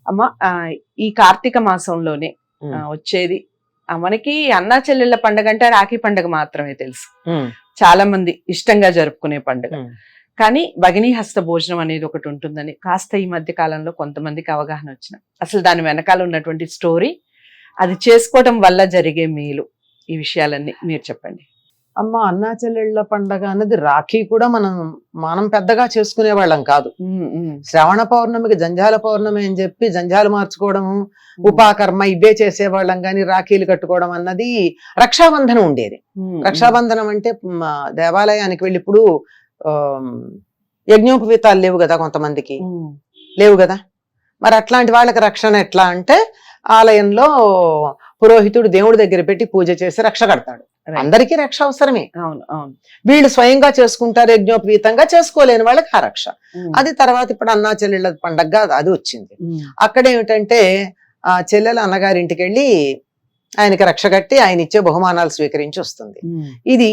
అమ్మ ఈ కార్తీక మాసంలోనే వచ్చేది మనకి అన్నా చెల్లెళ్ళ పండుగ అంటే రాఖీ పండుగ మాత్రమే తెలుసు, చాలా మంది ఇష్టంగా జరుపుకునే పండుగ. కానీ భగినీ హస్త భోజనం అనేది ఒకటి ఉంటుందని కాస్త ఈ మధ్య కాలంలో కొంతమందికి అవగాహన వచ్చిన, అసలు దాని వెనకాల ఉన్నటువంటి స్టోరీ, అది చేసుకోవడం వల్ల జరిగే మేలు, ఈ విషయాలన్నీ మీరు చెప్పండి. అమ్మ, అన్నా చెల్లెళ్ళ పండగ అన్నది రాఖీ కూడా మనం పెద్దగా చేసుకునే వాళ్ళం కాదు. శ్రవణ పౌర్ణమికి జంజాల పౌర్ణమి అని చెప్పి జంజాలు మార్చుకోవడం, ఉపాకర్మ ఇవే చేసేవాళ్ళం. కానీ రాఖీలు కట్టుకోవడం అన్నది రక్షాబంధనం ఉండేది. రక్షాబంధనం అంటే దేవాలయానికి వెళ్ళి, ఇప్పుడు యజ్ఞోపవీతాలు లేవు కదా కొంతమందికి, లేవు కదా, మరి అట్లాంటి వాళ్ళకి రక్షణ ఎట్లా అంటే ఆలయంలో పురోహితుడు దేవుడి దగ్గర పెట్టి పూజ చేసి రక్ష కడతాడు. అందరికీ రక్ష అవసరమే. వీళ్ళు స్వయంగా చేసుకుంటారు, యజ్ఞోపవీతంగా చేసుకోలేని వాళ్ళకి ఆ రక్ష. అది తర్వాత ఇప్పుడు అన్నా చెల్లెళ్ళ పండగగా అది వచ్చింది. అక్కడ ఏమిటంటే ఆ చెల్లెల అన్నగారింటికి వెళ్ళి ఆయనకి రక్ష కట్టి ఆయన ఇచ్చే బహుమానాలు స్వీకరించి వస్తుంది. ఇది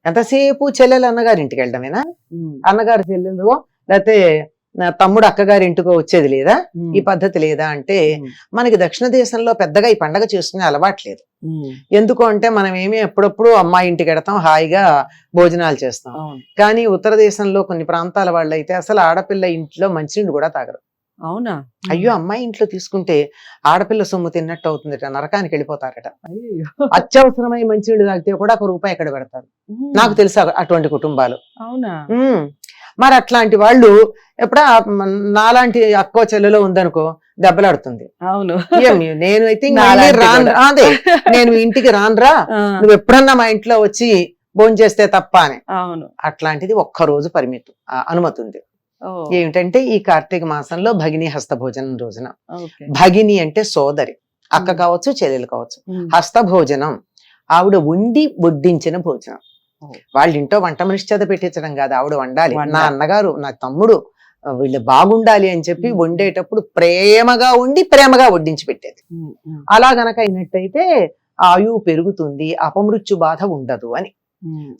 ఎంతసేపు చెల్లెల అన్నగారింటికి వెళ్ళడమేనా? అన్నగారి చెల్లెలు లేకపోతే తమ్ముడు అక్కగారి ఇంటికో వచ్చేది లేదా? ఈ పద్ధతి లేదా అంటే, మనకి దక్షిణ దేశంలో పెద్దగా ఈ పండగ చేసుకునే అలవాట్లేదు. ఎందుకు అంటే మనం ఏమి ఎప్పుడప్పుడు అమ్మాయి ఇంటికి వెడతాం, హాయిగా భోజనాలు చేస్తాం. కానీ ఉత్తర దేశంలో కొన్ని ప్రాంతాల వాళ్ళు అయితే అసలు ఆడపిల్ల ఇంట్లో మంచినీళ్ళు కూడా తాగరు. అవునా? అయ్యో, అమ్మాయి ఇంట్లో తీసుకుంటే ఆడపిల్ల సొమ్ము తిన్నట్టు అవుతుందట, నరకానికి వెళ్ళిపోతారట. అత్యవసరమై మంచినీళ్ళు తాగితే కూడా ₹1 ఎక్కడ పెడతారు. నాకు తెలుసు అటువంటి కుటుంబాలు. అవునా? మరి అట్లాంటి వాళ్ళు ఎప్పుడా నాలాంటి అక్కో చెల్లెలో ఉందనుకో దెబ్బలాడుతుంది. అవును, నేను అయితే అదే నేను ఇంటికి రానురా, నువ్వు ఎప్పుడన్నా మా ఇంట్లో వచ్చి భోజనం చేస్తే తప్ప అని. అవును, అట్లాంటిది ఒక్కరోజు అనుమతి ఉంది. ఏమిటంటే ఈ కార్తీక మాసంలో భగిని హస్త భోజనం రోజున, భగిని అంటే సోదరి, అక్క కావచ్చు చెల్లెలు కావచ్చు, హస్త భోజనం ఆవిడ వండి వడ్డించిన భోజనం. వాళ్ళ ఇంట్లో వంట మనిషి చేత పెట్టించడం కాదు, ఆవిడ వండాలి. నా అన్నగారు నా తమ్ముడు వీళ్ళు బాగుండాలి అని చెప్పి వండేటప్పుడు ప్రేమగా వండి ప్రేమగా వడ్డించి పెట్టేది. అలా గనక అయినట్టయితే ఆయువు పెరుగుతుంది, అపమృత్యు బాధ ఉండదు అని.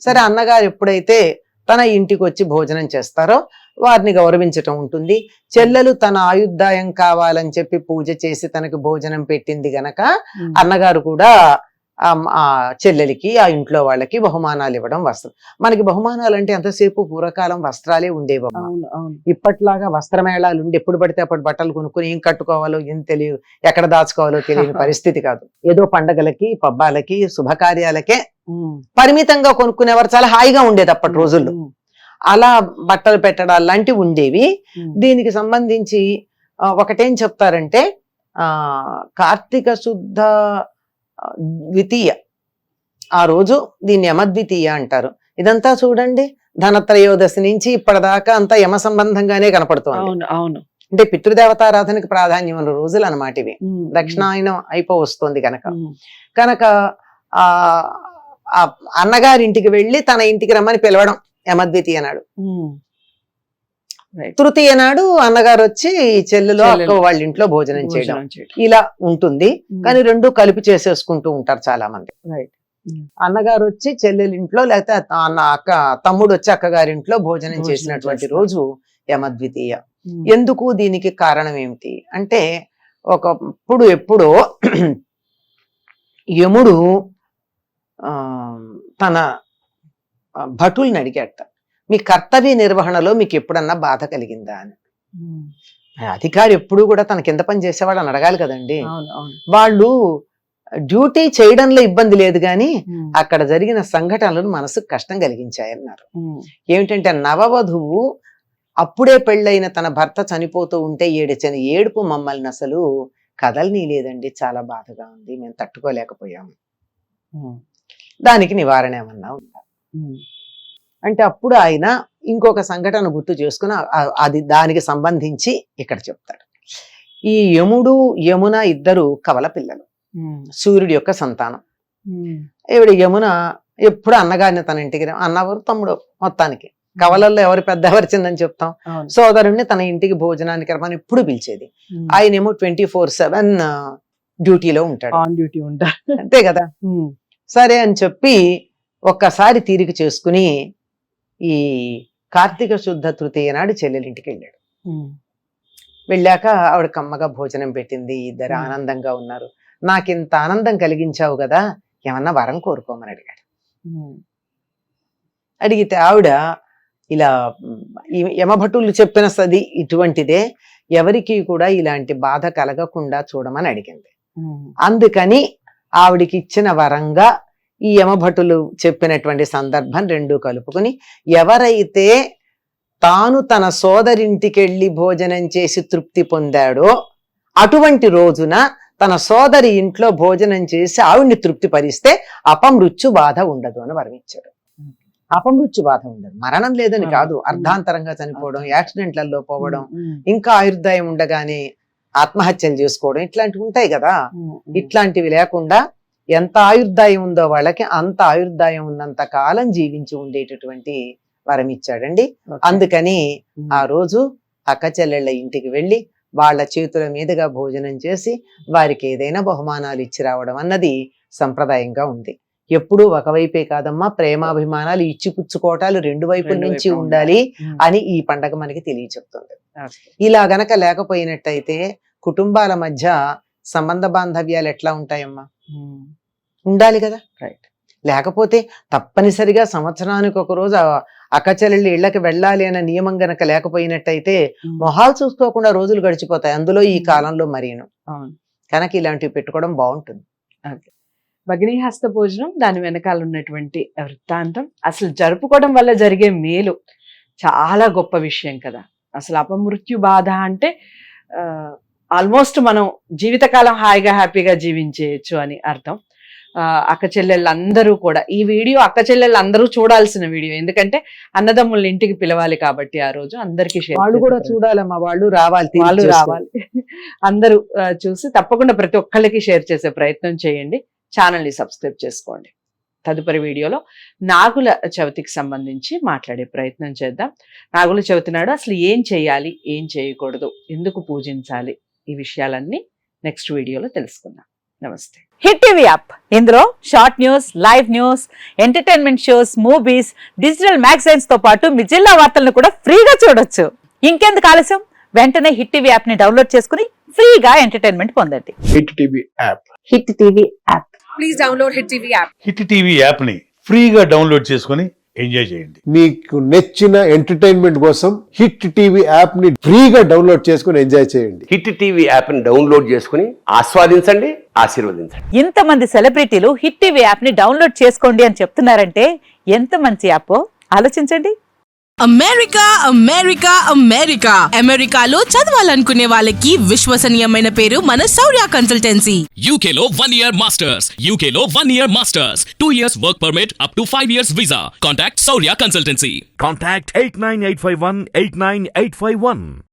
సరే, అన్నగారు ఎప్పుడైతే తన ఇంటికి వచ్చి భోజనం చేస్తారో వారిని గౌరవించటం ఉంటుంది. చెల్లెలు తన ఆయుర్దాయం కావాలని చెప్పి పూజ చేసి తనకి భోజనం పెట్టింది గనక అన్నగారు కూడా ఆ చెల్లెలికి ఆ ఇంట్లో వాళ్ళకి బహుమానాలు ఇవ్వడం వస్త్రం. మనకి బహుమానాలు అంటే ఎంతసేపు పూర్వకాలం వస్త్రాలే ఉండేవి. ఇప్పట్లాగా వస్త్రమేళాలు ఉండి ఎప్పుడు పడితే అప్పుడు బట్టలు కొనుక్కుని ఏం కట్టుకోవాలో ఏం తెలియదు, ఎక్కడ దాచుకోవాలో తెలియని పరిస్థితి కాదు. ఏదో పండగలకి పబ్బాలకి శుభకార్యాలకే పరిమితంగా కొనుక్కునేవారు, చాలా హాయిగా ఉండేది అప్పటి రోజుల్లో. అలా బట్టలు పెట్టడాలు లాంటివి ఉండేవి. దీనికి సంబంధించి ఒకటేం చెప్తారంటే, కార్తీక శుద్ధ ద్వితీయ ఆ రోజు దీన్ని యమద్వితీయ అంటారు. ఇదంతా చూడండి, ధనత్రయోదశి నుంచి ఇప్పటిదాకా అంతా యమ సంబంధంగానే కనపడుతుంది. అవును, అంటే పితృదేవతారాధనకి ప్రాధాన్యం ఉన్న రోజులు అన్నమాట ఇవి. దక్షిణాయనం వస్తుంది కనుక ఆ అన్నగారింటికి వెళ్ళి తన ఇంటికి రమ్మని పిలవడం యమద్వితీయ నాడు. తృతీయ నాడు అన్నగారు వచ్చి చెల్లెలు అక్క వాళ్ళ ఇంట్లో భోజనం చేయడం, ఇలా ఉంటుంది. కానీ రెండు కలిపి చేసేసుకుంటూ ఉంటారు చాలా మంది. అన్నగారు వచ్చి చెల్లెలింట్లో లేకపోతే తమ్ముడు వచ్చి అక్కగారింట్లో భోజనం చేసినటువంటి రోజు యమద్వితీయ. ఎందుకు, దీనికి కారణం ఏమిటి అంటే, ఎప్పుడో యముడు తన భటుల్ని అడిగాట, మీ కర్తవ్య నిర్వహణలో మీకు ఎప్పుడన్నా బాధ కలిగిందా అని. అధికారి ఎప్పుడు కూడా తన కింద పని చేసేవాళ్ళని అడగాలి కదండి. వాళ్ళు డ్యూటీ చేయడంలో ఇబ్బంది లేదు కానీ అక్కడ జరిగిన సంఘటనలు మనసుకు కష్టం కలిగించాయన్నారు. ఏమిటంటే, నవవధువు అప్పుడే పెళ్ళైన తన భర్త చనిపోతూ ఉంటే ఏడుపు మమ్మల్ని అసలు కదలనీ లేదండి, చాలా బాధగా ఉంది, మేము తట్టుకోలేకపోయాము. దానికి నివారణ ఏమన్నా ఉందా అంటే, అప్పుడు ఆయన ఇంకొక సంఘటన గుర్తు చేసుకుని అది దానికి సంబంధించి ఇక్కడ చెప్తాడు. ఈ యముడు యమున ఇద్దరు కవల పిల్లలు, సూర్యుడి యొక్క సంతానం. ఈవిడ యమున ఎప్పుడు అన్నగారిని తన ఇంటికి, అన్నవారు తమ్ముడు, మొత్తానికి కవలల్లో ఎవరు పెద్ద ఎవరు చిన్నని చెప్తాం, సోదరుణ్ణి తన ఇంటికి భోజనానికి రమ్మని ఎప్పుడు పిలిచేది. ఆయనేమో 24/7 డ్యూటీలో ఉంటాడు, అంతే కదా. సరే అని చెప్పి ఒక్కసారి తీరిక చేసుకుని ఈ కార్తీక శుద్ధ తృతీయ నాడు చెల్లెలింటికి వెళ్ళాడు. వెళ్ళాక ఆవిడ కమ్మగా భోజనం పెట్టింది, ఇద్దరు ఆనందంగా ఉన్నారు. నాకింత ఆనందం కలిగించావు కదా, ఏమన్నా వరం కోరుకోమని అడిగాడు. అడిగితే ఆవిడ ఇలా యమభటులు చెప్పిన సది ఇటువంటిదే, ఎవరికి కూడా ఇలాంటి బాధ కలగకుండా చూడమని అడిగింది. అందుకని ఆవిడికి ఇచ్చిన వరంగా ఈ యమభటులు చెప్పినటువంటి సందర్భం రెండు కలుపుకుని, ఎవరైతే తాను తన సోదరింటికి వెళ్ళి భోజనం చేసి తృప్తి పొందాడో అటువంటి రోజున తన సోదరి ఇంట్లో భోజనం చేసి ఆవిడ్ని తృప్తి పరిస్తే అపమృత్యు బాధ ఉండదు అని వరమిచ్చాడు. అపమృత్యు బాధ ఉండదు, మరణం లేదని కాదు, అర్ధాంతరంగా చనిపోవడం, యాక్సిడెంట్లలో పోవడం, ఇంకా ఆయుర్దాయం ఉండగానే ఆత్మహత్యలు చేసుకోవడం, ఇట్లాంటివి ఉంటాయి కదా. ఇట్లాంటివి లేకుండా ఎంత ఆయుర్దాయం ఉందో వాళ్ళకి అంత ఆయుర్దాయం ఉన్నంత కాలం జీవించి ఉండేటటువంటి వరం ఇచ్చాడండి. అందుకని ఆ రోజు అక్క చెల్లెళ్ళ ఇంటికి వెళ్ళి వాళ్ళ చేతుల మీదుగా భోజనం చేసి వారికి ఏదైనా బహుమానాలు ఇచ్చి రావడం అన్నది సంప్రదాయంగా ఉంది. ఎప్పుడూ ఒకవైపే కాదమ్మా, ప్రేమాభిమానాలు ఇచ్చిపుచ్చుకోవటాలు రెండు వైపుల నుంచి ఉండాలి అని ఈ పండగ మనకి తెలియచెప్తుంది. ఇలా గనక లేకపోయినట్టయితే కుటుంబాల మధ్య సంబంధ బాంధవ్యాలు ఎట్లా ఉంటాయమ్మా? ఉండాలి కదా. లేకపోతే తప్పనిసరిగా సంవత్సరానికి ఒక రోజు అక్కచెల్లెళ్ళు ఇళ్ళకి వెళ్ళాలి అనే నియమం గనక లేకపోయినట్టయితే మొహాలు చూసుకోకుండా రోజులు గడిచిపోతాయి, అందులో ఈ కాలంలో మరీను. కనుక ఇలాంటివి పెట్టుకోవడం బాగుంటుంది. భగినీ హస్త భోజనం, దాని వెనకాల ఉన్నటువంటి వృత్తాంతం, అసలు జరుపుకోవడం వల్ల జరిగే మేలు చాలా గొప్ప విషయం కదా. అసలు అపమృత్యు బాధ అంటే ఆల్మోస్ట్ మనం జీవితకాలం హాయిగా హ్యాపీగా జీవించేయచ్చు అని అర్థం. అక్క చెల్లెళ్ళందరూ కూడా ఈ వీడియో అక్క చెల్లెళ్ళందరూ చూడాల్సిన వీడియో, ఎందుకంటే అన్నదమ్ముల ఇంటికి పిలవాలి కాబట్టి ఆ రోజు అందరికీ వాళ్ళు కూడా చూడాలమ్మా, వాళ్ళు రావాలి అందరూ చూసి తప్పకుండా ప్రతి ఒక్కళ్ళకి షేర్ చేసే ప్రయత్నం చేయండి. ఛానల్ని సబ్స్క్రైబ్ చేసుకోండి. తదుపరి వీడియోలో నాగుల చవితికి సంబంధించి మాట్లాడే ప్రయత్నం చేద్దాం. నాగుల చవితి నాడు అసలు ఏం చేయాలి, ఏం చేయకూడదు, ఎందుకు పూజించాలి, ఈ విషయాలన్నీ నెక్స్ట్ వీడియోలో తెలుసుకుందాం. నమస్తే. హిట్ టీవీ యాప్, ఇందులో short news, live news, entertainment shows, movies, digital magazines తో పాటు మీ జిల్లా వార్తలను కూడా ఫ్రీగా చూడొచ్చు. ఇంకెందుకు ఆలస్యం, వెంటనే హిట్ టీవీ యాప్ ని డౌన్లోడ్ చేసుకుని ఫ్రీగా ఎంటర్టైన్మెంట్ పొందండి. Hit TV app. Hit TV app. Please download hit TV app. Hit TV app ని ఫ్రీగా డౌన్లోడ్ చేసుకుని ఎంజాయ్ చేయండి. మీకు నచ్చిన ఎంటర్టైన్మెంట్ కోసం హిట్ టీవీ యాప్ ని ఫ్రీగా డౌన్లోడ్ చేసుకుని ఎంజాయ్ చేయండి. హిట్ టీవీ యాప్ ని డౌన్లోడ్ చేసుకుని ఆస్వాదించండి, ఆశీర్వదించండి. ఇంతమంది సెలబ్రిటీలు హిట్ టీవీ యాప్ ని డౌన్లోడ్ చేసుకోండి అని చెప్తున్నారంటే ఎంత మంచి యాప్ ఆలోచించండి. అమెరికా అమెరికా అమెరికా అమెరికాలో చదవాలనుకునే వాళ్ళకి విశ్వసనీయమైన పేరు మన శౌర్య కన్సల్టెన్సీ. UK లో 1 year masters, UK లో 1 year masters, 2 years work permit up to 5 years visa. Contact Saurya Consultancy. Contact 89851 89851.